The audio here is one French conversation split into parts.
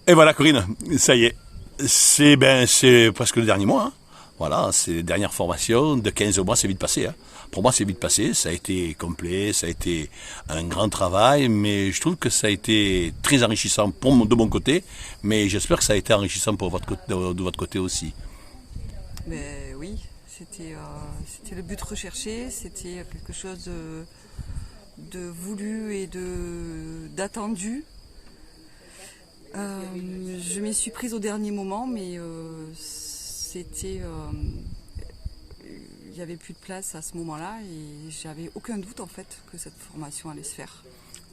Et voilà Corinne, ça y est, c'est presque le dernier mois. Hein. Voilà, c'est les dernières formations de 15 mois, c'est vite passé. Hein. Pour moi, c'est vite passé, ça a été complet, ça a été un grand travail, mais je trouve que ça a été très enrichissant de mon côté, mais j'espère que ça a été enrichissant pour de votre côté aussi. Mais oui, c'était le but recherché, c'était quelque chose de voulu et d'attendu. Je m'y suis prise au dernier moment, mais il n'y avait plus de place à ce moment-là et j'avais aucun doute en fait que cette formation allait se faire,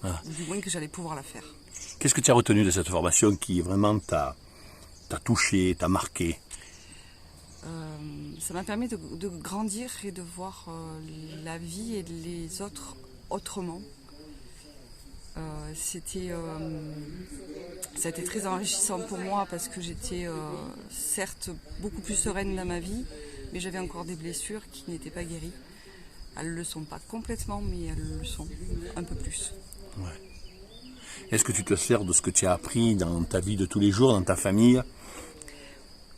ou du moins que j'allais pouvoir la faire. Qu'est-ce que tu as retenu de cette formation qui vraiment t'a touché, t'a marqué? Ça m'a permis de grandir et de voir la vie et les autres autrement. Ça a été très enrichissant pour moi parce que j'étais certes beaucoup plus sereine dans ma vie, mais j'avais encore des blessures qui n'étaient pas guéries. Elles ne le sont pas complètement, mais elles le sont un peu plus. Ouais. Est-ce que tu te sers de ce que tu as appris dans ta vie de tous les jours, dans ta famille?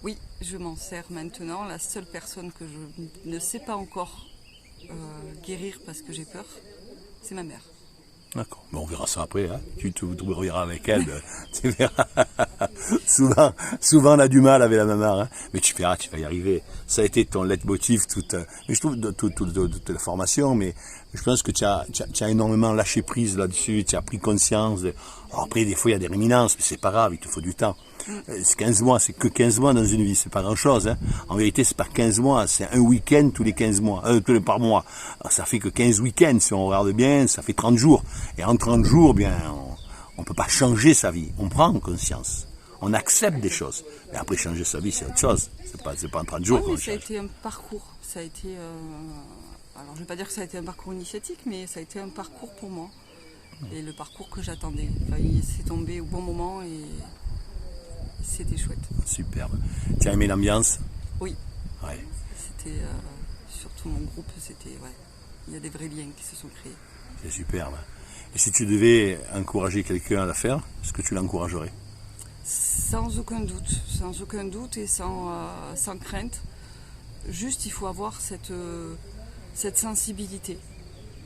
Oui, je m'en sers maintenant. La seule personne que je ne sais pas encore guérir parce que j'ai peur, c'est ma mère. D'accord, mais on verra ça après, hein. Tu reverras avec elle, tu verras. Souvent on a du mal avec la maman, hein. Mais tu verras, tu vas y arriver. Ça a été ton leitmotiv mais je trouve de toute la formation, mais je pense que tu as énormément lâché prise là-dessus, tu as pris conscience. Alors après, des fois il y a des réminiscences, mais c'est pas grave, il te faut du temps. C'est 15 mois, c'est que 15 mois dans une vie, c'est pas grand-chose. Hein. En vérité, c'est pas 15 mois, c'est un week-end tous les 15 mois, par mois. Alors, ça fait que 15 week-ends, si on regarde bien, ça fait 30 jours. Et en 30 jours, bien, on peut pas changer sa vie. On prend conscience. On accepte des choses. Mais après, changer sa vie, c'est autre chose. C'est pas en 30 jours qu'on change. Ça a été un parcours. Ça a été, alors, je vais pas dire que ça a été un parcours initiatique, mais ça a été un parcours pour moi. Et le parcours que j'attendais. Enfin, il s'est tombé au bon moment et c'était chouette. Superbe. Tu as aimé l'ambiance? Oui. Ouais. C'était, surtout mon groupe, il y a des vrais liens qui se sont créés. C'est superbe. Et si tu devais encourager quelqu'un à la faire, est-ce que tu l'encouragerais? Sans aucun doute et sans crainte. Juste, il faut avoir cette sensibilité.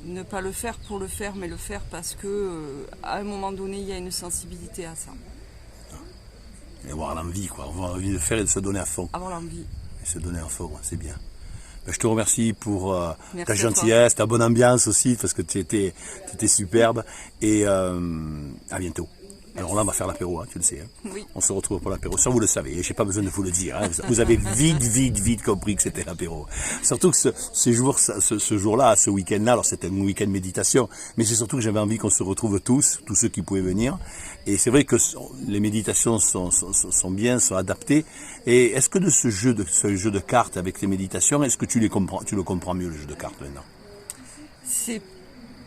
Ne pas le faire pour le faire, mais le faire parce que à un moment donné, il y a une sensibilité à ça. Et avoir l'envie, quoi. Avoir envie de faire et de se donner à fond. Avoir l'envie. Et se donner à fond, c'est bien. Ben, je te remercie pour ta gentillesse, ta bonne ambiance aussi, parce que tu étais superbe. Et à bientôt. Merci. Alors là, on va faire l'apéro, hein, tu le sais. Hein. Oui. On se retrouve pour l'apéro. Ça, vous le savez, je n'ai pas besoin de vous le dire. Hein. Vous avez vite compris que c'était l'apéro. Surtout que ce jour-là, ce week-end-là, alors c'était un week-end méditation, mais c'est surtout que j'avais envie qu'on se retrouve tous ceux qui pouvaient venir. Et c'est vrai que les méditations sont bien, sont adaptées. Et est-ce que de ce jeu de cartes avec les méditations, est-ce que tu le comprends mieux, le jeu de cartes maintenant? C'est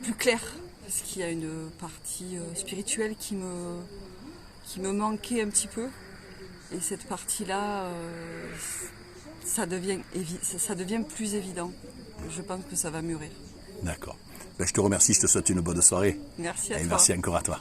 plus clair. Parce qu'il y a une partie spirituelle qui me manquait un petit peu. Et cette partie-là, ça devient plus évident. Je pense que ça va mûrir. D'accord. Ben, je te remercie, je te souhaite une bonne soirée. Merci à toi. Merci encore à toi.